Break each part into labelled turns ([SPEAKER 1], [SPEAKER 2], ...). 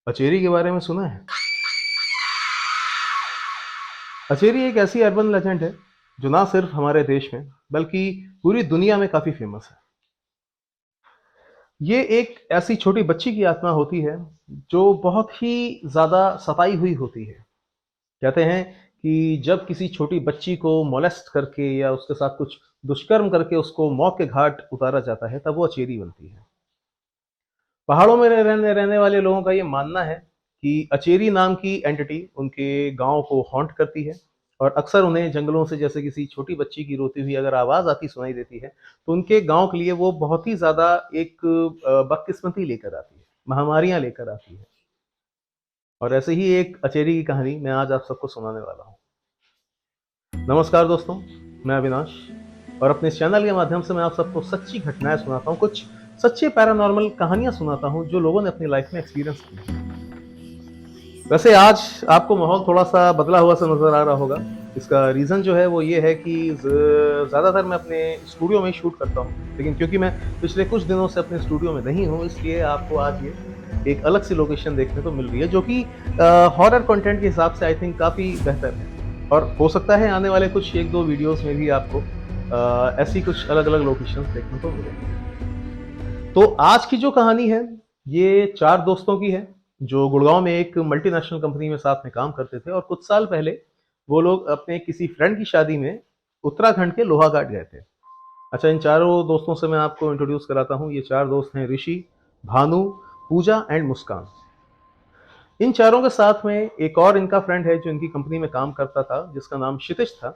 [SPEAKER 1] अचेरी के बारे में सुना है? अचेरी एक ऐसी अर्बन लेजेंड है जो ना सिर्फ हमारे देश में बल्कि पूरी दुनिया में काफी फेमस है। ये एक ऐसी छोटी बच्ची की आत्मा होती है जो बहुत ही ज्यादा सताई हुई होती है। कहते हैं कि जब किसी छोटी बच्ची को मोलेस्ट करके या उसके साथ कुछ दुष्कर्म करके उसको मौत के घाट उतारा जाता है तब वो अचेरी बनती है। पहाड़ों में रहने रहने वाले लोगों का ये मानना है कि अचेरी नाम की एंटिटी उनके गांव को हॉन्ट करती है और अक्सर उन्हें जंगलों से जैसे किसी छोटी बच्ची की रोती हुई अगर आवाज आती सुनाई देती है तो उनके गांव के लिए वो बहुत ही ज्यादा एक बदकिस्मती लेकर आती है, महामारियां लेकर आती है। और ऐसे ही एक अचेरी की कहानी मैं आज आप सबको सुनाने वाला हूँ। नमस्कार दोस्तों, मैं अविनाश और अपने इस चैनल के माध्यम से मैं आप सबको सच्ची घटनाएं सुनाता हूँ, कुछ सच्चे पैरानॉर्मल कहानियां सुनाता हूँ जो लोगों ने अपनी लाइफ में एक्सपीरियंस की हैं। वैसे आज आपको माहौल थोड़ा-सा बदला हुआ सा नज़र आ रहा होगा। इसका रीज़न जो है वो ये है कि ज़्यादातर मैं अपने स्टूडियो में ही शूट करता हूँ। लेकिन क्योंकि मैं पिछले कुछ दिनों से अपने स्टूडियो में नहीं हूँ, इसलिए आपको आज ये एक अलग सी लोकेशन देखने को मिल रही है जो कि हॉरर कंटेंट के हिसाब से आई थिंक काफ़ी बेहतर है। और हो सकता है आने वाले कुछ 1-2 वीडियोज़ में भी आपको ऐसी कुछ अलग-अलग लोकेशंस देखने को मिलेंगी। तो आज की जो कहानी है, ये 4 दोस्तों की है, जो गुड़गाँव में एक मल्टीनेशनल कंपनी में साथ में काम करते थे और कुछ साल पहले वो लोग अपने किसी फ्रेंड की शादी में उत्तराखंड के लोहाघाट गए थे। अच्छा, इन चारों दोस्तों से मैं आपको इंट्रोड्यूस कराता हूँ। ये 4 दोस्त हैं ऋषि, भानु, पूजा एंड मुस्कान। इन चारों के साथ में एक और इनका फ्रेंड है जो इनकी कंपनी में काम करता था, जिसका नाम क्षितिज था।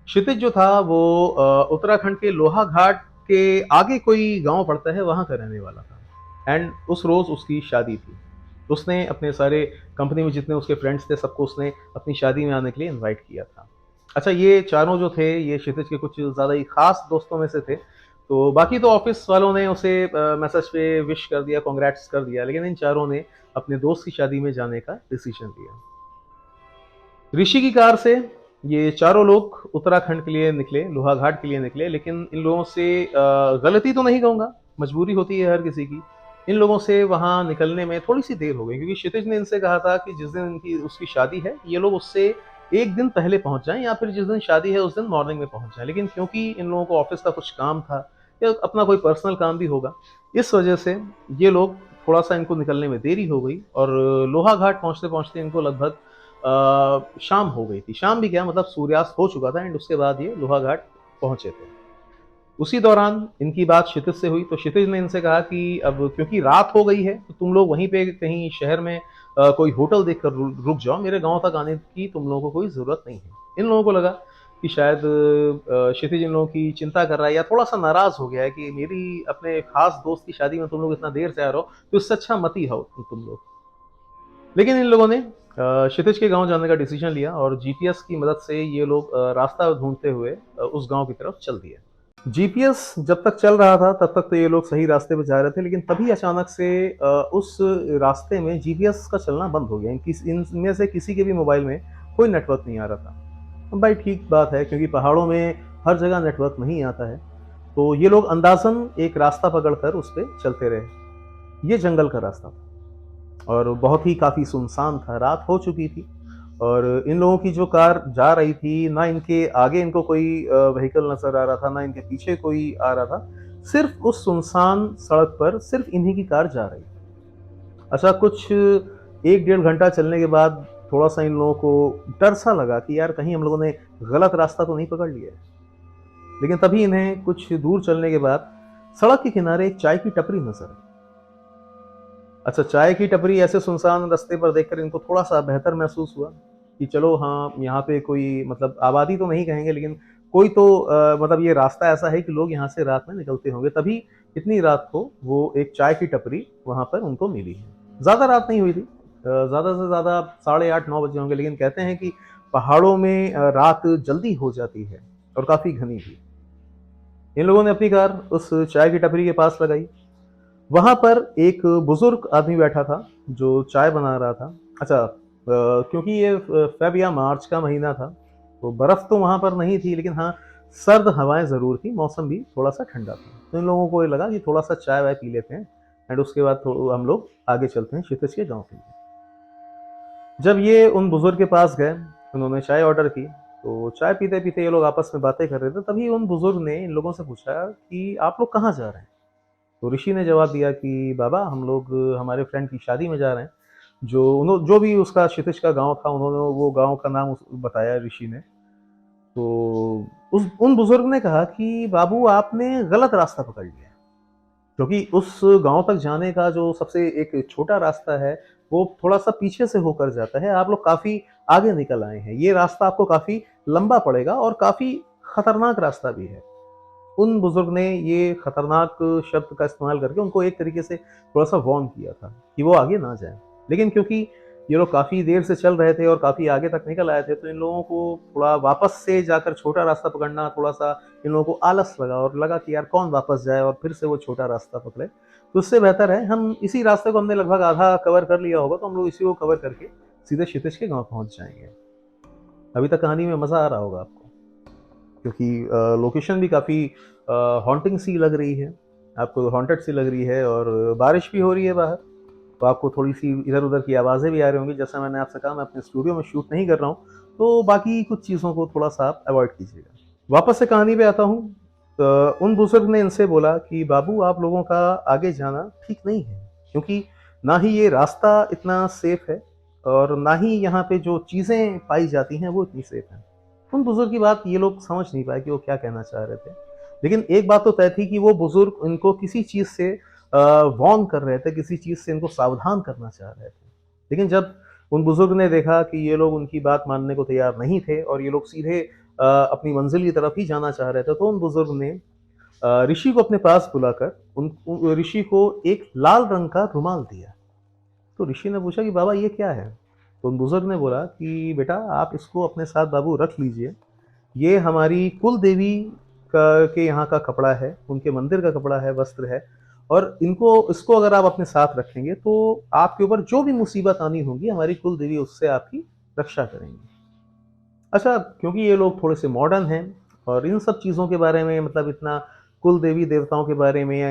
[SPEAKER 1] क्षितिज जो था वो उत्तराखंड के लोहाघाट के आगे कोई गांव पड़ता है वहां का रहने वाला था एंड उस रोज उसकी शादी थी। उसने अपने सारे कंपनी में जितने उसके फ्रेंड्स थे सबको उसने अपनी शादी में आने के लिए इनवाइट किया था। अच्छा, ये चारों जो थे ये क्षितिज के कुछ ज़्यादा ही खास दोस्तों में से थे। तो बाकी तो ऑफिस वालों ने उसे मैसेज पे विश कर दिया, कॉन्ग्रेट्स कर दिया, लेकिन इन चारों ने अपने दोस्त की शादी में जाने का डिसीजन लिया। ऋषि की कार से ये चारों लोग उत्तराखंड के लिए निकले, लोहाघाट के लिए निकले, लेकिन इन लोगों से गलती तो नहीं कहूँगा, मजबूरी होती है हर किसी की। इन लोगों से वहाँ निकलने में थोड़ी-सी देर हो गई क्योंकि क्षितिज ने इनसे कहा था कि जिस दिन इनकी उसकी शादी है, ये लोग उससे 1 दिन पहले पहुँच जाएँ या फिर जिस दिन शादी है उस दिन मॉर्निंग में पहुँच जाएँ। लेकिन क्योंकि इन लोगों को ऑफ़िस का कुछ काम था या अपना कोई पर्सनल काम भी होगा, इस वजह से ये लोग थोड़ा-सा इनको निकलने में देरी हो गई और लोहाघाट पहुँचते-पहुँचते इनको लगभग शाम हो गई थी। शाम भी क्या, मतलब सूर्यास्त हो चुका था एंड उसके बाद ये लोहाघाट पहुँचे थे। उसी दौरान इनकी बात क्षितिज से हुई तो क्षितिज ने इनसे कहा कि अब क्योंकि रात हो गई है तो तुम लोग वहीं पे कहीं शहर में कोई होटल देखकर रुक जाओ, मेरे गाँव तक आने की तुम लोगों को कोई ज़रूरत नहीं है। इन लोगों को लगा कि शायद क्षितिज इन लोगों की चिंता कर रहा है या थोड़ा-सा नाराज़ हो गया है कि मेरी अपने खास दोस्त की शादी में तुम लोग इतना देर से आ रहे हो, तो इससे अच्छा मत ही आओ तुम लोग। लेकिन इन लोगों ने क्षितिज के गाँव जाने का डिसीजन लिया और जीपीएस की मदद से ये लोग रास्ता ढूँढते हुए उस गाँव की तरफ चल दिए। जीपीएस जब तक चल रहा था तब तक तो ये लोग सही रास्ते पे जा रहे थे, लेकिन तभी अचानक से उस रास्ते में जीपीएस का चलना बंद हो गया। इनमें से किसी के भी मोबाइल में कोई नेटवर्क नहीं आ रहा था। अब भाई ठीक बात है क्योंकि पहाड़ों में हर जगह नेटवर्क नहीं आता है, तो ये लोग अंदाज़न एक रास्ता पकड़कर उस पे चलते रहे। ये जंगल का रास्ता था और बहुत ही काफ़ी सुनसान था, रात हो चुकी थी और इन लोगों की जो कार जा रही थी, ना इनके आगे इनको कोई व्हीकल नज़र आ रहा था, ना इनके पीछे कोई आ रहा था। सिर्फ़ उस सुनसान सड़क पर सिर्फ़ इन्हीं की कार जा रही थी। अच्छा, कुछ 1 डेढ़ घंटा चलने के बाद थोड़ा-सा इन लोगों को डर-सा लगा कि यार कहीं हम लोगों ने गलत रास्ता तो नहीं पकड़ लिया है। लेकिन तभी इन्हें कुछ दूर चलने के बाद सड़क के किनारे एक चाय की टपरी नज़र आई। अच्छा, चाय की टपरी ऐसे सुनसान रास्ते पर देखकर इनको थोड़ा-सा बेहतर महसूस हुआ कि चलो हाँ, यहाँ पे कोई मतलब आबादी तो नहीं कहेंगे लेकिन कोई तो मतलब ये रास्ता ऐसा है कि लोग यहाँ से रात में निकलते होंगे, तभी इतनी रात को वो एक चाय की टपरी वहाँ पर उनको मिली है। ज़्यादा रात नहीं हुई थी, ज़्यादा से ज़्यादा साढ़े 8-9 बजे होंगे, लेकिन कहते हैं कि पहाड़ों में रात जल्दी हो जाती है और काफ़ी घनी भी। इन लोगों ने अपनी कार उस चाय की टपरी के पास लगाई। वहाँ पर एक बुजुर्ग आदमी बैठा था जो चाय बना रहा था। अच्छा, क्योंकि ये फ़ेब या मार्च का महीना था, तो बर्फ़ तो वहाँ पर नहीं थी, लेकिन हाँ, सर्द हवाएँ ज़रूर थी, मौसम भी थोड़ा-सा ठंडा था। तो इन लोगों को ये लगा कि थोड़ा-सा चाय-वाय पी लेते हैं एंड उसके बाद हम लोग आगे चलते हैं क्षितिज के गांव के लिए। जब ये उन बुजुर्ग के पास गए, उन्होंने चाय ऑर्डर की, तो चाय पीते पीते ये लोग आपस में बातें कर रहे थे। तभी उन बुजुर्ग ने इन लोगों से पूछा कि आप लोग कहाँ जा रहे हैं। तो ऋषि ने जवाब दिया कि बाबा हम लोग हमारे फ्रेंड की शादी में जा रहे हैं। जो भी उसका क्षितिज का गांव था, उन्होंने वो गांव का नाम बताया ऋषि ने। तो उस उन बुजुर्ग ने कहा कि बाबू आपने गलत रास्ता पकड़ लिया, क्योंकि उस गांव तक जाने का जो सबसे एक छोटा रास्ता है वो थोड़ा सा पीछे से होकर जाता है। आप लोग काफी आगे निकल आए हैं, ये रास्ता आपको काफी लंबा पड़ेगा और काफी खतरनाक रास्ता भी है। उन बुजुर्ग ने ये खतरनाक शब्द का इस्तेमाल करके उनको एक तरीके से थोड़ा सा वार्न किया था कि वो आगे ना जाए। लेकिन क्योंकि ये लोग काफी देर से चल रहे थे और काफी आगे तक निकल आए थे, तो इन लोगों को थोड़ा वापस से जाकर छोटा रास्ता पकड़ना थोड़ा सा इन लोगों को आलस लगा और लगा कि यार कौन वापस जाए और फिर से वो छोटा रास्ता पकड़े। तो उससे बेहतर है हम इसी रास्ते को, हमने लगभग आधा कवर कर लिया होगा, तो हम लोग इसी को कवर करके सीधे क्षितिज के गांव पहुंच जाएंगे। अभी तक कहानी में मजा आ रहा होगा आपको, क्योंकि लोकेशन भी काफ़ी हॉन्टिंग सी लग रही है, आपको हॉन्टेड सी लग रही है, और बारिश भी हो रही है बाहर, तो आपको थोड़ी सी इधर उधर की आवाज़ें भी आ रही होंगी। जैसा मैंने आपसे कहा, मैं अपने स्टूडियो में शूट नहीं कर रहा हूँ, तो बाकी कुछ चीज़ों को थोड़ा सा आप अवॉइड कीजिएगा। वापस से कहानी पे आता हूँ। तो उन बुजुर्ग ने इनसे बोला कि बाबू आप लोगों का आगे जाना ठीक नहीं है, क्योंकि ना ही ये रास्ता इतना सेफ है और ना ही यहाँ पे जो चीज़ें पाई जाती हैं वो इतनी सेफ हैं। उन बुजुर्ग की बात ये लोग समझ नहीं पाए कि वो क्या कहना चाह रहे थे। लेकिन एक बात तो तय थी कि वो बुजुर्ग इनको किसी चीज़ से वार्न कर रहे थे, किसी चीज़ से इनको सावधान करना चाह रहे थे। लेकिन जब उन बुजुर्ग ने देखा कि ये लोग उनकी बात मानने को तैयार नहीं थे और ये लोग सीधे अपनी मंजिल की तरफ ही जाना चाह रहे थे, तो उन बुजुर्ग ने ऋषि को अपने पास बुलाकर ऋषि को एक लाल रंग का रुमाल दिया। तो ऋषि ने पूछा कि बाबा ये क्या है। तो उन बुजुर्ग ने बोला कि बेटा आप इसको अपने साथ बाबू रख लीजिए, ये हमारी कुल देवी के यहाँ का कपड़ा है, उनके मंदिर का कपड़ा है, वस्त्र है, और इसको अगर आप अपने साथ रखेंगे तो आपके ऊपर जो भी मुसीबत आनी होगी हमारी कुल देवी उससे आपकी रक्षा करेंगी। अच्छा, क्योंकि ये लोग थोड़े से मॉडर्न हैं और इन सब चीज़ों के बारे में, मतलब इतना कुल देवी देवताओं के बारे में या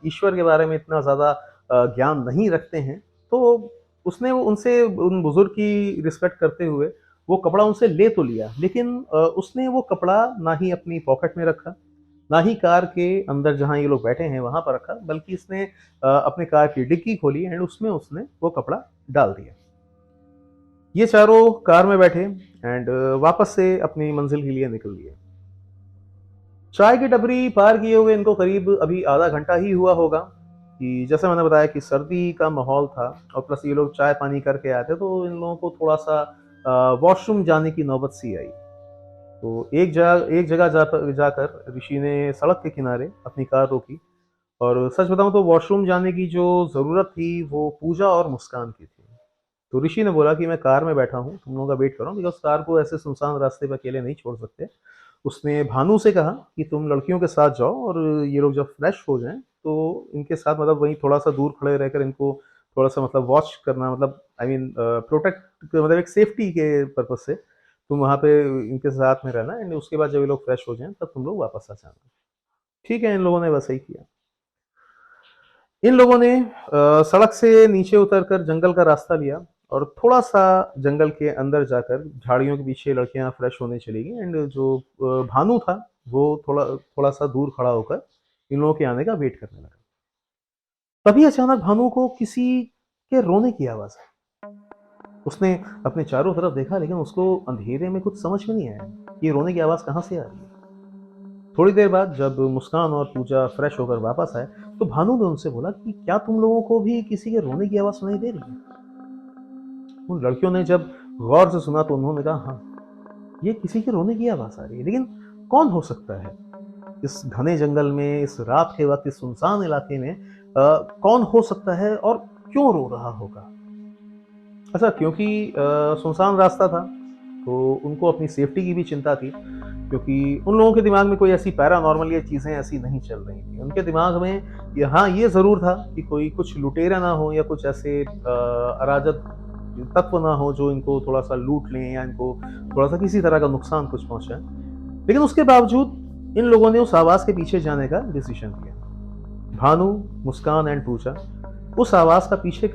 [SPEAKER 1] ईश्वर के बारे में इतना ज़्यादा ज्ञान नहीं रखते हैं, तो उसने उनसे, उन बुजुर्ग की रिस्पेक्ट करते हुए वो कपड़ा उनसे ले तो लिया, लेकिन उसने वो कपड़ा ना ही अपनी पॉकेट में रखा, ना ही कार के अंदर जहाँ ये लोग बैठे हैं वहां पर रखा, बल्कि इसने अपने कार की डिक्की खोली एंड उसमें उसने वो कपड़ा डाल दिया। ये चारों कार में बैठे एंड वापस से अपनी मंजिल के लिए निकल दिए। चाय की टपरी पार किए हुए इनको करीब अभी आधा घंटा ही हुआ होगा, कि जैसे मैंने बताया कि सर्दी का माहौल था और प्लस ये लोग चाय पानी करके आए थे, तो इन लोगों को थोड़ा सा वॉशरूम जाने की नौबत सी आई। तो एक जगह जाकर ऋषि ने सड़क के किनारे अपनी कार रोकी, और सच बताऊं तो वॉशरूम जाने की जो ज़रूरत थी वो पूजा और मुस्कान की थी। तो ऋषि ने बोला कि मैं कार में बैठा हूँ, तुम लोगों का वेट कर रहा हूँ, बिकॉज कार को ऐसे सुनसान रास्ते पर अकेले नहीं छोड़ सकते। उसने भानु से कहा कि तुम लड़कियों के साथ जाओ और ये लोग जब फ्रेश हो जाएं तो इनके साथ, मतलब वहीं थोड़ा सा दूर खड़े रहकर इनको थोड़ा सा, मतलब वॉच करना, मतलब आई मीन प्रोटेक्ट, मतलब एक सेफ्टी के पर्पज से तुम वहाँ पे इनके साथ में रहना, एंड उसके बाद जब ये लोग फ्रेश हो जाएं तब तुम लोग वापस आ जाना। ठीक है, इन लोगों ने वैसा ही किया। इन लोगों ने सड़क से नीचे उतरकर जंगल का रास्ता लिया और थोड़ा सा जंगल के अंदर जाकर झाड़ियों के पीछे लड़कियां फ्रेश होने चली गई, एंड जो भानु था वो थोड़ा थोड़ा सा दूर खड़ा होकर इन लोगों के आने का वेट करने लगा। तभी अचानक भानु को किसी के रोने की आवाज आई। उसने अपने चारों तरफ देखा, लेकिन उसको अंधेरे में कुछ समझ में नहीं आया ये रोने की आवाज कहाँ से आ रही है। थोड़ी देर बाद जब मुस्कान और पूजा फ्रेश होकर वापस आए, तो भानु ने उनसे बोला कि क्या तुम लोगों को भी किसी के रोने की आवाज सुनाई दे रही है। उन लड़कियों ने जब गौर से सुना तो उन्होंने कहा, हाँ ये किसी के रोने की आवाज आ रही है, लेकिन कौन हो सकता है इस घने जंगल में, इस रात के वक्त, इस सुनसान इलाके में कौन हो सकता है और क्यों रो रहा होगा। अच्छा, क्योंकि सुनसान रास्ता था तो उनको अपनी सेफ्टी की भी चिंता थी, क्योंकि उन लोगों के दिमाग में कोई ऐसी पैरानॉर्मल ये चीज़ें ऐसी नहीं चल रही थी। उनके दिमाग में हाँ ये ज़रूर था कि कोई कुछ लुटेरा ना हो या कुछ ऐसे अराजक तत्व ना हो जो इनको थोड़ा सा लूट लें या इनको थोड़ा सा किसी तरह का नुकसान कुछ पहुंचाए। लेकिन उसके बावजूद इन लोगों ने उस आवाज़ के पीछे जाने का डिसीजन लिया। भानु, मुस्कान एंड पूजा उस आवाज का पीछा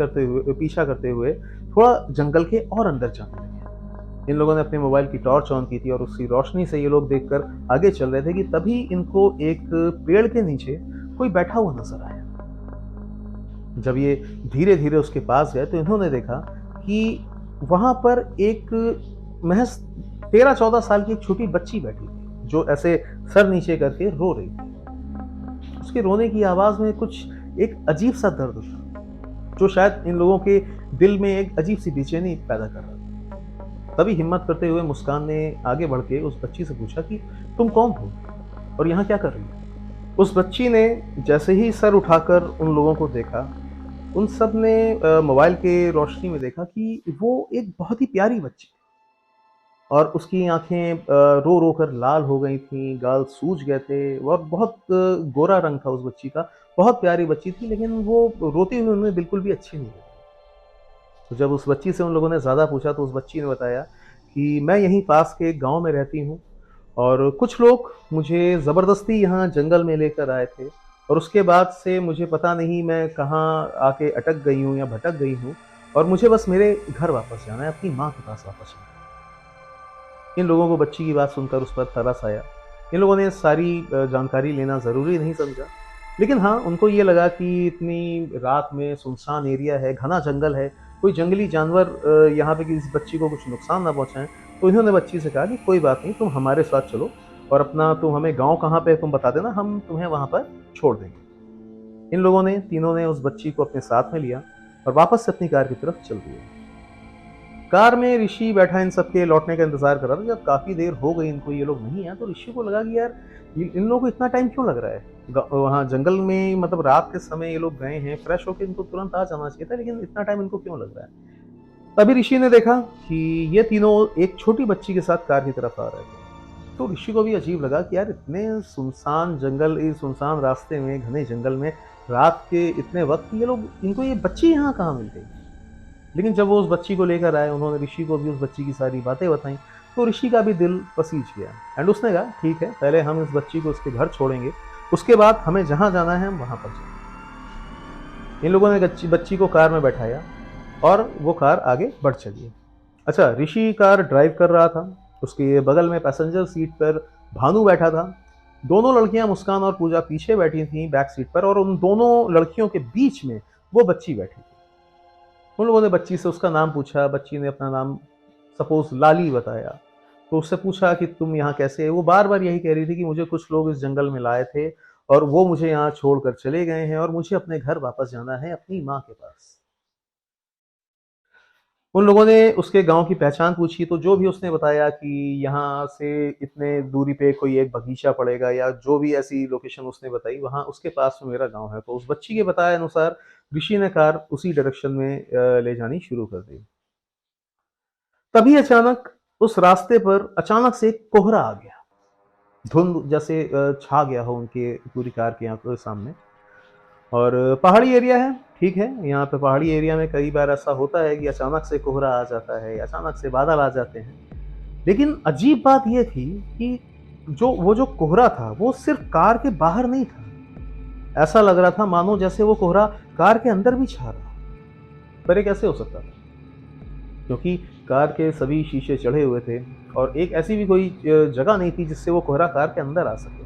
[SPEAKER 1] करते हुए थोड़ा जंगल के और अंदर जाने लगे। इन लोगों ने अपने मोबाइल की टॉर्च ऑन की थी और उसकी रोशनी से ये लोग देखकर आगे चल रहे थे कि तभी इनको एक पेड़ के नीचे कोई बैठा हुआ नजर आया। जब ये धीरे धीरे उसके पास गए तो इन्होंने देखा कि वहां पर एक महज 13-14 साल की एक छोटी बच्ची बैठी थी, जो ऐसे सर नीचे करके रो रही थी। उसके रोने की आवाज में कुछ एक अजीब सा दर्द था, जो शायद इन लोगों के दिल में एक अजीब सी बेचैनी पैदा कर रहा था। तभी हिम्मत करते हुए मुस्कान ने आगे बढ़ के उस बच्ची से पूछा कि तुम कौन हो और यहाँ क्या कर रही हो। उस बच्ची ने जैसे ही सर उठाकर उन लोगों को देखा, उन सब ने मोबाइल के रोशनी में देखा कि वो एक बहुत ही प्यारी बच्ची, और उसकी आंखें रो रो कर लाल हो गई थी, गाल सूज गए थे और बहुत गोरा रंग था उस बच्ची का। बहुत प्यारी बच्ची थी, लेकिन वो रोती हुई उन्हें बिल्कुल भी अच्छी नहीं लगी। तो जब उस बच्ची से उन लोगों ने ज़्यादा पूछा तो उस बच्ची ने बताया कि मैं यहीं पास के एक गांव में रहती हूँ और कुछ लोग मुझे ज़बरदस्ती यहाँ जंगल में लेकर आए थे, और उसके बाद से मुझे पता नहीं मैं कहाँ आके अटक गई हूँ या भटक गई हूँ, और मुझे बस मेरे घर वापस जाना है, अपनी माँ के पास वापस जाना है। इन लोगों को बच्ची की बात सुनकर उस पर तरस आया। इन लोगों ने सारी जानकारी लेना ज़रूरी नहीं समझा, लेकिन हाँ, उनको ये लगा कि इतनी रात में सुनसान एरिया है, घना जंगल है, कोई जंगली जानवर यहाँ पे किसी बच्ची को कुछ नुकसान ना पहुँचाएँ। तो इन्होंने बच्ची से कहा कि कोई बात नहीं, तुम हमारे साथ चलो और अपना तुम हमें गाँव कहाँ पे है तुम बता देना, हम तुम्हें वहाँ पर छोड़ देंगे। इन लोगों ने तीनों ने उस बच्ची को अपने साथ में लिया और वापस से अपनी कार की तरफ चल दिए। कार में ऋषि बैठा इन सबके लौटने का इंतजार कर रहा था। जब काफी देर हो गई इनको, ये लोग नहीं आए, तो ऋषि को लगा कि यार इन लोगों को इतना टाइम क्यों लग रहा है। वहाँ जंगल में मतलब रात के समय ये लोग गए हैं, फ्रेश होकर इनको तुरंत आ जाना चाहिए था, लेकिन इतना टाइम इनको क्यों लग रहा है। तभी ऋषि ने देखा कि ये तीनों एक छोटी बच्ची के साथ कार की तरफ आ रहे थे। तो ऋषि को भी अजीब लगा कि यार इतने सुनसान जंगल, इस सुनसान रास्ते में, घने जंगल में, रात के इतने वक्त ये लोग, इनको ये बच्ची यहाँ कहाँ मिल गई। लेकिन जब वो उस बच्ची को लेकर आए, उन्होंने ऋषि को भी उस बच्ची की सारी बातें बताई, तो ऋषि का भी दिल पसीज गया एंड उसने कहा ठीक है, पहले हम इस बच्ची को उसके घर छोड़ेंगे, उसके बाद हमें जहाँ जाना है हम वहाँ पर जाएंगे। इन लोगों ने बच्ची को कार में बैठाया और वो कार आगे बढ़ चली। अच्छा, ऋषि कार ड्राइव कर रहा था, उसके बगल में पैसेंजर सीट पर भानु बैठा था। दोनों लड़कियां मुस्कान और पूजा पीछे बैठी थी बैक सीट पर, और उन दोनों लड़कियों के बीच में वो बच्ची बैठी थी। उन लोगों ने बच्ची से उसका नाम पूछा। बच्ची ने अपना नाम सपोज लाली बताया। तो उससे पूछा कि तुम यहाँ कैसे। वो बार बार यही कह रही थी कि मुझे कुछ लोग इस जंगल में लाए थे और वो मुझे यहाँ छोड़कर चले गए हैं और मुझे अपने घर वापस जाना है, अपनी माँ के पास। उन लोगों ने उसके गांव की पहचान पूछी, तो जो भी उसने बताया कि यहाँ से इतने दूरी पे कोई एक बगीचा पड़ेगा, या जो भी ऐसी लोकेशन उसने बताई, वहां उसके पास में मेरा गांव है। तो उस बच्ची के बताए अनुसार ऋषि ने कार उसी डायरेक्शन में ले जानी शुरू कर दी। तभी अचानक उस रास्ते पर अचानक से एक कोहरा आ गया। धुंध जैसे छा गया हो उनके पूरी कार की आंखों के सामने। और पहाड़ी एरिया है, ठीक है, यहाँ पे पहाड़ी एरिया में कई बार ऐसा होता है कि अचानक से कोहरा आ जाता है, अचानक से बादल आ जाते हैं। लेकिन अजीब बात यह थी कि जो कोहरा था वो सिर्फ कार के बाहर नहीं था। ऐसा लग रहा था मानो जैसे वो कोहरा कार के अंदर भी छा रहा। पर ये कैसे हो सकता था, क्योंकि कार के सभी शीशे चढ़े हुए थे और एक ऐसी भी कोई जगह नहीं थी जिससे वो कोहरा कार के अंदर आ सके।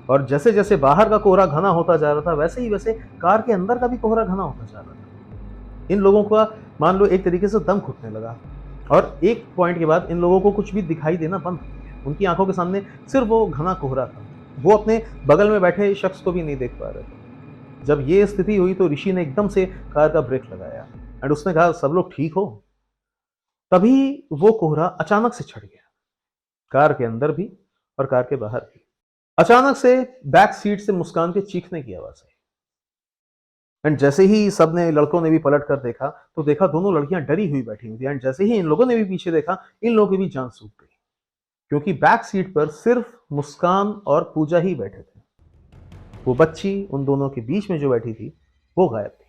[SPEAKER 1] और जैसे जैसे बाहर का कोहरा घना होता जा रहा था, वैसे ही वैसे कार के अंदर का भी कोहरा घना होता जा रहा था। इन लोगों का मान लो एक तरीके से दम घुटने लगा, और एक पॉइंट के बाद इन लोगों को कुछ भी दिखाई देना बंद हो गया। उनकी आंखों के सामने सिर्फ वो घना कोहरा था। वो अपने बगल में बैठे शख्स को भी नहीं देख पा रहे थे। जब ये स्थिति हुई तो ऋषि ने एकदम से कार का ब्रेक लगाया एंड उसने कहा सब लोग ठीक हो। तभी वो कोहरा अचानक से छट गया, कार के अंदर भी और कार के बाहर भी। अचानक से बैक सीट से मुस्कान के चीखने की आवाज आई एंड जैसे ही सबने, लड़कों ने भी पलट कर देखा तो देखा दोनों लड़कियां डरी हुई बैठी हुई थी। एंड जैसे ही इन लोगों ने भी पीछे देखा, इन लोगों की भी जान सूख गई, क्योंकि बैक सीट पर सिर्फ मुस्कान और पूजा ही बैठे थे। वो बच्ची उन दोनों के बीच में जो बैठी थी वो गायब थी।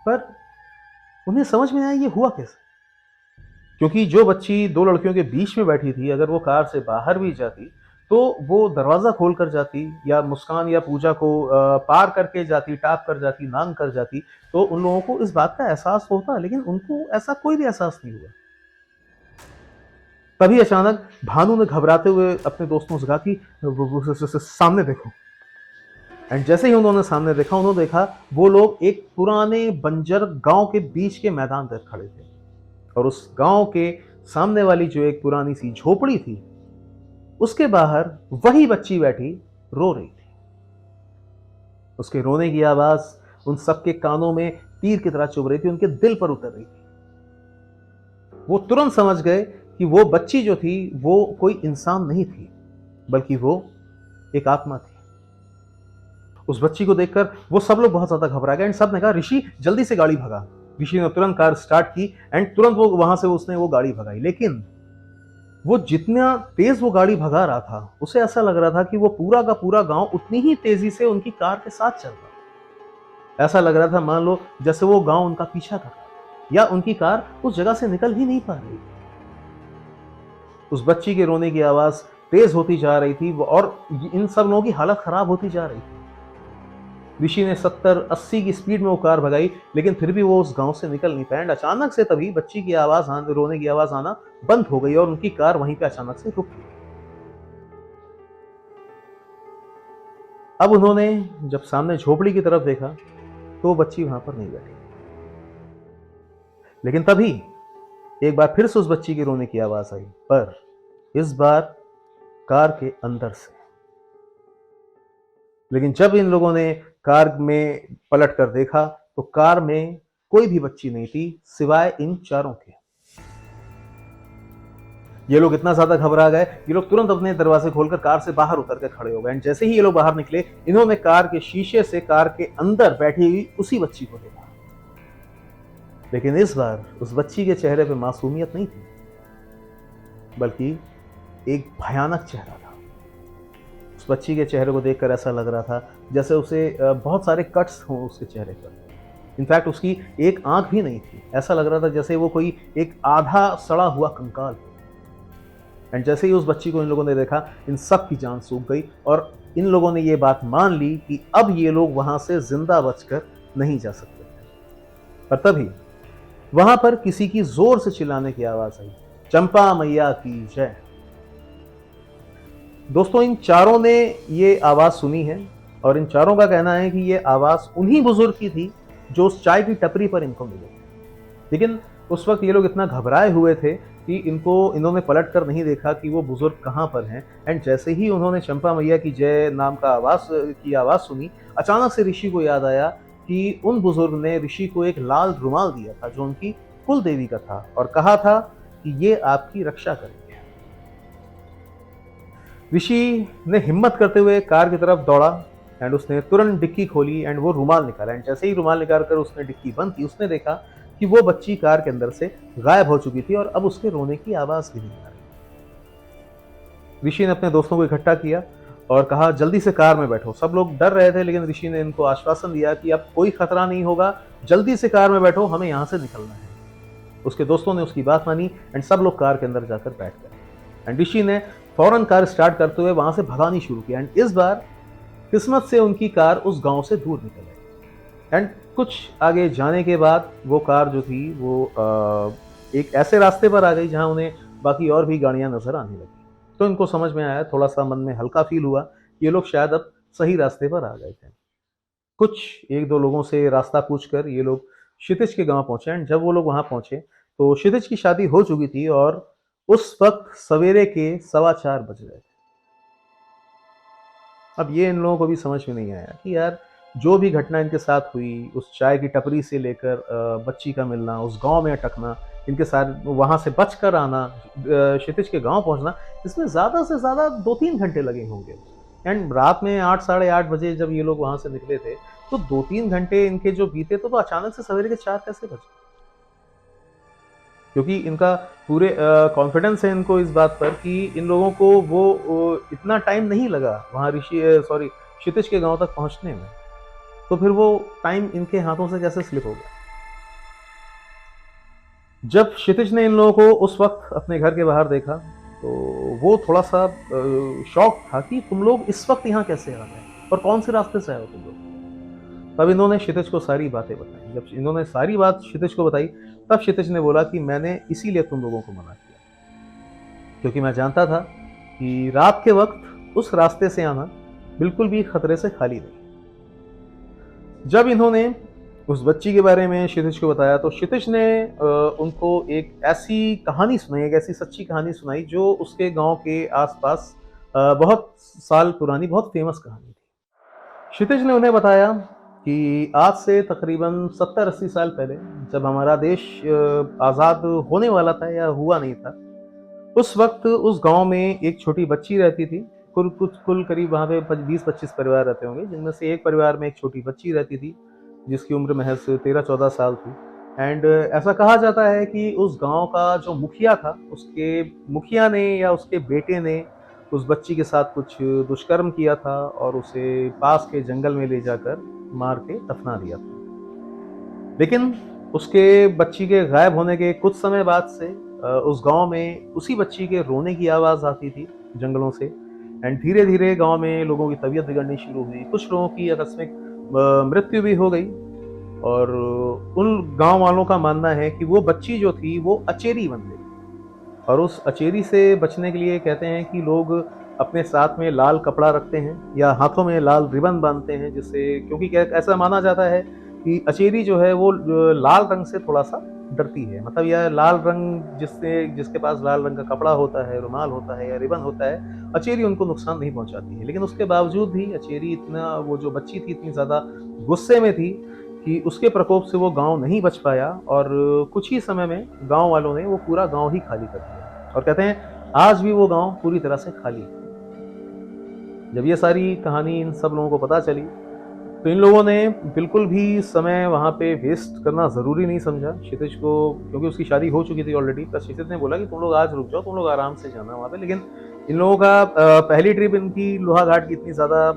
[SPEAKER 1] पर उन्हें समझ में आया ये हुआ कैसे, क्योंकि जो बच्ची दो लड़कियों के बीच में बैठी थी, अगर वो कार से बाहर भी जाती तो वो दरवाज़ा खोल कर जाती या मुस्कान या पूजा को पार करके जाती, टाप कर जाती, नांग कर जाती, तो उन लोगों को इस बात का एहसास होता, लेकिन उनको ऐसा कोई भी एहसास नहीं हुआ। तभी अचानक भानु ने घबराते हुए अपने दोस्तों से कहा कि वो सामने देखो। एंड जैसे ही उन्होंने सामने देखा, उन्होंने देखा वो लोग एक पुराने बंजर गांव के बीच के मैदान पर खड़े थे, और उस गांव के सामने वाली जो एक पुरानी सी झोपड़ी थी, उसके बाहर वही बच्ची बैठी रो रही थी। उसके रोने की आवाज उन सबके कानों में तीर की तरह चुभ रही थी, उनके दिल पर उतर रही थी। वो तुरंत समझ गए कि वो बच्ची जो थी वो कोई इंसान नहीं थी, बल्कि वो एक आत्मा थी। उस बच्ची को देखकर वो सब लोग बहुत ज्यादा घबरा गए एंड सब ने कहा, ऋषि जल्दी से गाड़ी भगा। ऋषि ने तुरंत कार स्टार्ट की एंड तुरंत वो वहां से उसने वो गाड़ी भगाई, लेकिन वो जितना तेज वो गाड़ी भगा रहा था, उसे ऐसा लग रहा था कि वो पूरा का पूरा गांव उतनी ही तेजी से उनकी कार के साथ चल रहा। ऐसा लग रहा था मान लो जैसे वो गांव उनका पीछा कर रहा या उनकी कार उस जगह से निकल ही नहीं पा रही। उस बच्ची के रोने की आवाज तेज होती जा रही थी और इन सब लोगों की हालत खराब होती जा रही थी। ऋषि ने 70-80 की स्पीड में वो कार भगाई, लेकिन फिर भी वो उस गांव से निकल नहीं पाया। अचानक से तभी बच्ची की आवाज रोने की आवाज आना बंद हो गई और उनकी कार वहीं पे अचानक से रुक गई। अब उन्होंने जब सामने झोपड़ी की तरफ देखा तो वो बच्ची वहां पर नहीं बैठी, लेकिन तभी एक बार फिर से उस बच्ची के रोने की आवाज आई, पर इस बार कार के अंदर से। लेकिन जब इन लोगों ने कार में पलट कर देखा तो कार में कोई भी बच्ची नहीं थी सिवाय इन चारों के। ये लोग इतना ज्यादा घबरा गए, ये लोग तुरंत अपने दरवाजे खोलकर कार से बाहर उतर के खड़े हो गए। जैसे ही ये लोग बाहर निकले, इन्होंने कार के शीशे से कार के अंदर बैठी हुई उसी बच्ची को देखा, लेकिन इस बार उस बच्ची के चेहरे पे मासूमियत नहीं थी, बल्कि एक भयानक चेहरा था। उस बच्ची के चेहरे को देखकर ऐसा लग रहा था जैसे उसे बहुत सारे कट्स हों उसके चेहरे पर। इनफैक्ट उसकी एक आंख भी नहीं थी, ऐसा लग रहा था जैसे वो कोई एक आधा सड़ा हुआ कंकाल। एंड जैसे ही उस बच्ची को इन लोगों ने देखा, इन सब की जान सूख गई और इन लोगों ने ये बात मान ली कि अब ये लोग वहां से जिंदा बचकर नहीं जा सकते। पर तभी वहां पर किसी की जोर से चिल्लाने की आवाज आई, चंपा मैया की जय। दोस्तों, इन चारों ने ये आवाज सुनी है और इन चारों का कहना है कि ये आवाज उन्हीं बुजुर्ग की थी जो उस चाय की टपरी पर इनको मिले। लेकिन उस वक्त ये लोग इतना घबराए हुए थे कि इन्होंने पलट कर नहीं देखा कि वो बुजुर्ग कहाँ पर हैं। एंड जैसे ही उन्होंने चंपा मैया की जय नाम का आवाज सुनी, अचानक से ऋषि को याद आया कि उन बुजुर्ग ने ऋषि को एक लाल रुमाल दिया था जो उनकी कुल देवी का था और कहा था कि ये आपकी रक्षा करेंगे। ऋषि ने हिम्मत करते हुए कार की तरफ दौड़ा एंड उसने तुरंत डिक्की खोली एंड वो रुमाल निकाला। एंड जैसे ही रुमाल निकाल कर उसने डिक्की बंद की, उसने देखा कि वो बच्ची कार के अंदर से गायब हो चुकी थी और अब उसके रोने की आवाज भी नहीं आ रही। ऋषि ने अपने दोस्तों को इकट्ठा किया और कहा, जल्दी से कार में बैठो। सब लोग डर रहे थे, लेकिन ऋषि ने इनको आश्वासन दिया कि अब कोई खतरा नहीं होगा, जल्दी से कार में बैठो, हमें यहाँ से निकलना है। उसके दोस्तों ने उसकी बात मानी एंड सब लोग कार के अंदर जाकर बैठ गए। एंड ऋषि ने फौरन कार स्टार्ट करते हुए वहां से भगानी शुरू की। एंड इस बार किस्मत से उनकी कार उस गांव से दूर निकल गई। एंड कुछ आगे जाने के बाद वो कार जो थी वो एक ऐसे रास्ते पर आ गई जहां उन्हें बाकी और भी गाड़ियां नजर आने लगी। तो इनको समझ में आया, थोड़ा सा मन में हल्का फील हुआ, ये लोग शायद अब सही रास्ते पर आ गए थे। कुछ एक दो लोगों से रास्ता पूछकर ये लोग क्षितिज के गांव पहुंचे। एंड जब वो लोग वहां पहुंचे तो क्षितिज की शादी हो चुकी थी और उस वक्त सवेरे के 4:15 बज रहे थे। अब ये इन लोगों को भी समझ में नहीं आया कि यार जो भी घटना इनके साथ हुई, उस चाय की टपरी से लेकर बच्ची का मिलना, उस गांव में अटकना, इनके साथ वहां से बचकर आना, क्षितिज के गांव पहुंचना, इसमें ज्यादा से ज्यादा 2-3 घंटे लगे होंगे। एंड रात में 8, 8:30 बजे जब ये लोग वहां से निकले थे तो 2-3 घंटे इनके जो बीते तो अचानक से सवेरे के 4 कैसे बजे? क्योंकि इनका पूरे कॉन्फिडेंस है इनको इस बात पर कि इन लोगों को वो इतना टाइम नहीं लगा वहां क्षितिज के गांव तक पहुंचने में। तो फिर वो टाइम इनके हाथों से कैसे स्लिप हो गया? जब क्षितिज ने इन लोगों को उस वक्त अपने घर के बाहर देखा तो वो थोड़ा-सा शॉक था कि तुम लोग इस वक़्त यहाँ कैसे आ गए और कौन से रास्ते से आए हो तुम लोग? तब इन्होंने क्षितिज को सारी बातें बताई। जब इन्होंने सारी बात क्षितिज को बताई, तब क्षितिज ने बोला कि मैंने इसीलिए तुम लोगों को मना किया, क्योंकि मैं जानता था कि रात के वक़्त उस रास्ते से आना बिल्कुल भी खतरे से खाली नहीं। जब इन्होंने उस बच्ची के बारे में क्षितिज को बताया, तो क्षितिज ने उनको एक ऐसी कहानी सुनाई, एक ऐसी सच्ची कहानी सुनाई जो उसके गाँव के आस-पास बहुत साल पुरानी, बहुत फ़ेमस कहानी थी। क्षितिज ने उन्हें बताया कि आज से तकरीबन 70-80 साल पहले, जब हमारा देश आज़ाद होने वाला था या हुआ नहीं था, उस वक़्त उस गाँव में एक छोटी बच्ची रहती थी। कुल करीब वहाँ पे 20-25 परिवार रहते होंगे, जिनमें से एक परिवार में एक छोटी बच्ची रहती थी, जिसकी उम्र महज़ 13-14 साल थी। एंड ऐसा कहा जाता है कि उस गाँव का जो मुखिया था, उसके मुखिया ने या उसके बेटे ने उस बच्ची के साथ कुछ दुष्कर्म किया था और उसे पास के जंगल में ले जाकर मार के दफना दिया था। लेकिन उसके बच्ची के गायब होने के कुछ समय बाद से उस गांव में उसी बच्ची के रोने की आवाज़ आती थी जंगलों से। एंड धीरे धीरे गांव में लोगों की तबीयत बिगड़नी शुरू हुई, कुछ लोगों की आकस्मिक मृत्यु भी हो गई। और उन गांव वालों का मानना है कि वो बच्ची जो थी वो अचेरी बन गई। और उस अचेरी से बचने के लिए कहते हैं कि लोग अपने साथ में लाल कपड़ा रखते हैं या हाथों में लाल रिबन बांधते हैं, जिससे, क्योंकि ऐसा माना जाता है कि अचेरी जो है वो लाल रंग से थोड़ा सा डरती है। मतलब यह लाल रंग, जिसके पास लाल रंग का कपड़ा होता है, रुमाल होता है या रिबन होता है, अचेरी उनको नुकसान नहीं पहुंचाती है। लेकिन उसके बावजूद भी अचेरी इतना, वो जो बच्ची थी इतनी ज़्यादा गुस्से में थी कि उसके प्रकोप से वो गांव नहीं बच पाया और कुछ ही समय में गांव वालों ने वो पूरा गांव ही खाली कर दिया। और कहते हैं आज भी वो गांव पूरी तरह से खाली है। जब ये सारी कहानी इन सब लोगों को पता चली, तो इन लोगों ने बिल्कुल भी समय वहाँ पे वेस्ट करना ज़रूरी नहीं समझा क्षितिज को, क्योंकि उसकी शादी हो चुकी थी ऑलरेडी। प्लस क्षितिज ने बोला कि तुम लोग आज रुक जाओ, तुम लोग आराम से जाना वहाँ पे। लेकिन इन लोगों का पहली ट्रिप इनकी लोहाघाट की इतनी ज़्यादा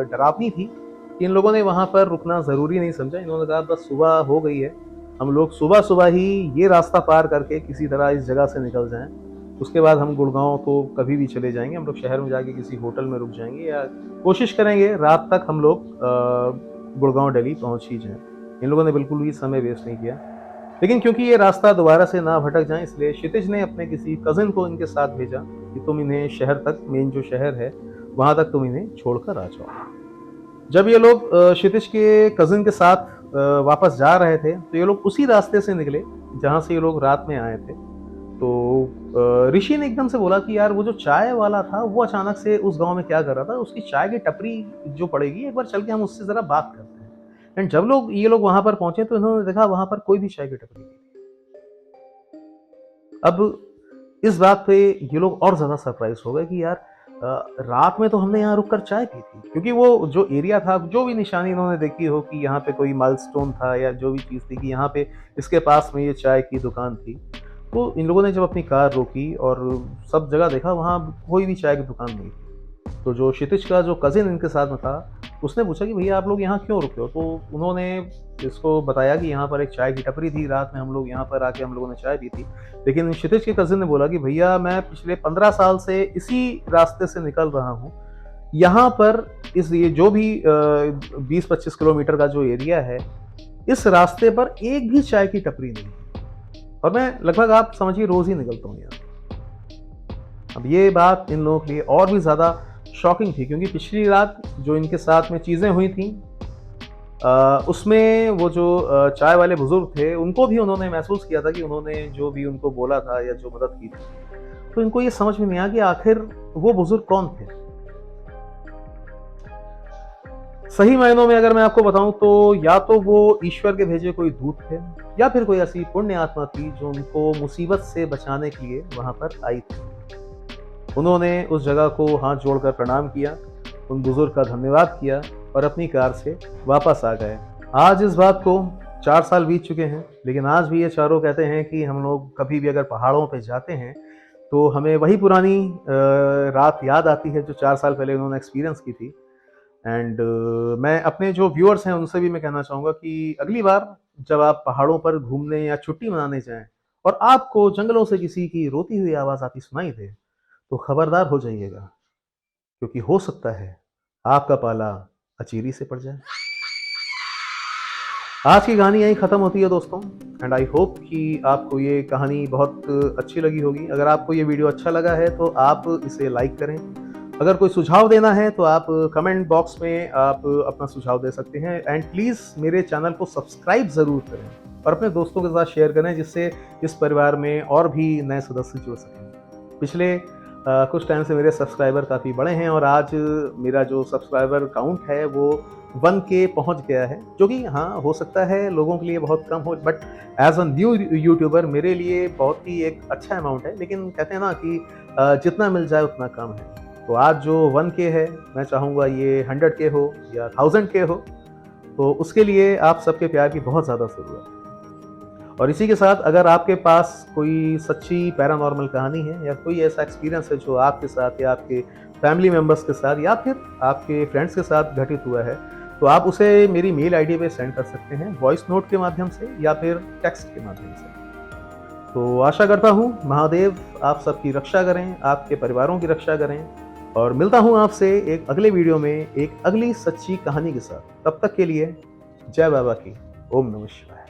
[SPEAKER 1] डरावनी थी कि इन लोगों ने वहाँ पर रुकना ज़रूरी नहीं समझा। इन्होंने कहा बस सुबह हो गई है, हम लोग सुबह सुबह ही ये रास्ता पार करके किसी तरह इस जगह से निकल जाएं, उसके बाद हम गुड़गांव तो कभी भी चले जाएंगे। हम लोग शहर में जाके किसी होटल में रुक जाएंगे या कोशिश करेंगे रात तक हम लोग गुड़गांव दिल्ली पहुंच ही जाएं। इन लोगों ने बिल्कुल भी समय वेस्ट नहीं किया। लेकिन क्योंकि ये रास्ता दोबारा से ना भटक जाए, इसलिए क्षितिज ने अपने किसी कजिन को इनके साथ भेजा कि तुम इन्हें शहर तक, मेन जो शहर है वहां तक तुम इन्हें छोड़कर आ जाओ। जब ये लोग क्षितिज के कजिन के साथ वापस जा रहे थे, तो ये लोग उसी रास्ते से निकले जहां से ये लोग रात में आए थे। तो ऋषि ने एकदम से बोला कि यार वो जो चाय वाला था वो अचानक से उस गांव में क्या कर रहा था, उसकी चाय की टपरी जो पड़ेगी, एक बार चल के हम उससे जरा बात करते हैं। एंड जब ये लोग वहां पर पहुंचे तो इन्होंने देखा वहां पर कोई भी चाय की टपरी नहीं थी। अब इस बात पे ये लोग और ज्यादा सरप्राइज हो गए कि यार रात में तो हमने यहाँ रुककर चाय पी थी, क्योंकि वो जो एरिया था, जो भी निशानी इन्होंने देखी हो कि यहाँ पे कोई माइलस्टोन था या जो भी चीज़ थी कि यहाँ पे इसके पास में ये चाय की दुकान थी, तो इन लोगों ने जब अपनी कार रोकी और सब जगह देखा, वहाँ कोई भी चाय की दुकान नहीं थी। तो जो क्षितिज का जो कजिन इनके साथ में था, उसने पूछा कि भैया आप लोग यहाँ क्यों रुके हो? तो उन्होंने इसको बताया कि यहाँ पर एक चाय की टपरी थी, रात में हम लोग यहाँ पर आके हम लोगों ने चाय पी थी। लेकिन क्षितिज के कजिन ने बोला कि भैया मैं पिछले 15 साल से इसी रास्ते से निकल रहा हूँ। यहाँ पर ये जो भी 20-25 किलोमीटर का जो एरिया है, इस रास्ते पर एक भी चाय की टपरी नहीं है और मैं लगभग, आप समझिए, रोज ही निकलता हूँ यहाँ। अब ये बात इन लोगों के लिए और भी ज्यादा शॉकिंग थी, क्योंकि पिछली रात जो इनके साथ में चीजें हुई थी, उसमें वो जो चाय वाले बुजुर्ग थे, उनको भी उन्होंने महसूस किया था कि उन्होंने जो भी उनको बोला था या जो मदद की थी। तो इनको ये समझ में नहीं आया कि आखिर वो बुजुर्ग कौन थे। सही मायनों में अगर मैं आपको बताऊं तो या तो वो ईश्वर के भेजे कोई दूत थे, या फिर कोई ऐसी पुण्य आत्मा थी जो उनको मुसीबत से बचाने के लिए वहां पर आई थी। उन्होंने उस जगह को हाथ जोड़कर प्रणाम किया, उन बुजुर्ग का धन्यवाद किया और अपनी कार से वापस आ गए। आज इस बात को 4 साल बीत चुके हैं, लेकिन आज भी ये चारों कहते हैं कि हम लोग कभी भी अगर पहाड़ों पे जाते हैं तो हमें वही पुरानी रात याद आती है जो 4 साल पहले उन्होंने एक्सपीरियंस की थी। एंड मैं अपने जो व्यूअर्स हैं उनसे भी मैं कहना चाहूँगा कि अगली बार जब आप पहाड़ों पर घूमने या छुट्टी मनाने जाएं और आपको जंगलों से किसी की रोती हुई आवाज़ आती सुनाई दे, तो खबरदार हो जाइएगा, क्योंकि हो सकता है आपका पाला अचीरी से पड़ जाए। आज की कहानी यहीं ख़त्म होती है दोस्तों, एंड आई होप कि आपको ये कहानी बहुत अच्छी लगी होगी। अगर आपको ये वीडियो अच्छा लगा है तो आप इसे लाइक करें। अगर कोई सुझाव देना है तो आप कमेंट बॉक्स में आप अपना सुझाव दे सकते हैं, एंड प्लीज़ मेरे चैनल को सब्सक्राइब ज़रूर करें और अपने दोस्तों के साथ शेयर करें, जिससे इस परिवार में और भी नए सदस्य जुड़ सकें। पिछले कुछ टाइम से मेरे सब्सक्राइबर काफ़ी बड़े हैं और आज मेरा जो सब्सक्राइबर काउंट है वो 1K पहुंच गया है, जो कि हाँ, हो सकता है लोगों के लिए बहुत कम हो, but as a new YouTuber मेरे लिए बहुत ही एक अच्छा अमाउंट है। लेकिन कहते हैं ना कि जितना मिल जाए उतना कम है। तो आज जो 1K है, मैं चाहूँगा ये 100K हो या 1000K हो, तो उसके लिए आप सबके प्यार की बहुत ज़्यादा ज़रूरत है। और इसी के साथ अगर आपके पास कोई सच्ची पैरानॉर्मल कहानी है या कोई ऐसा एक्सपीरियंस है जो आपके साथ या आपके फैमिली मेम्बर्स के साथ या फिर आपके फ्रेंड्स के साथ घटित हुआ है, तो आप उसे मेरी मेल आईडी पे सेंड कर सकते हैं, वॉइस नोट के माध्यम से या फिर टेक्स्ट के माध्यम से। तो आशा करता हूँ महादेव आप सबकी रक्षा करें, आपके परिवारों की रक्षा करें, और मिलता हूँ आपसे एक अगले वीडियो में एक अगली सच्ची कहानी के साथ। तब तक के लिए जय बाबा की। ओम नमः शिवाय।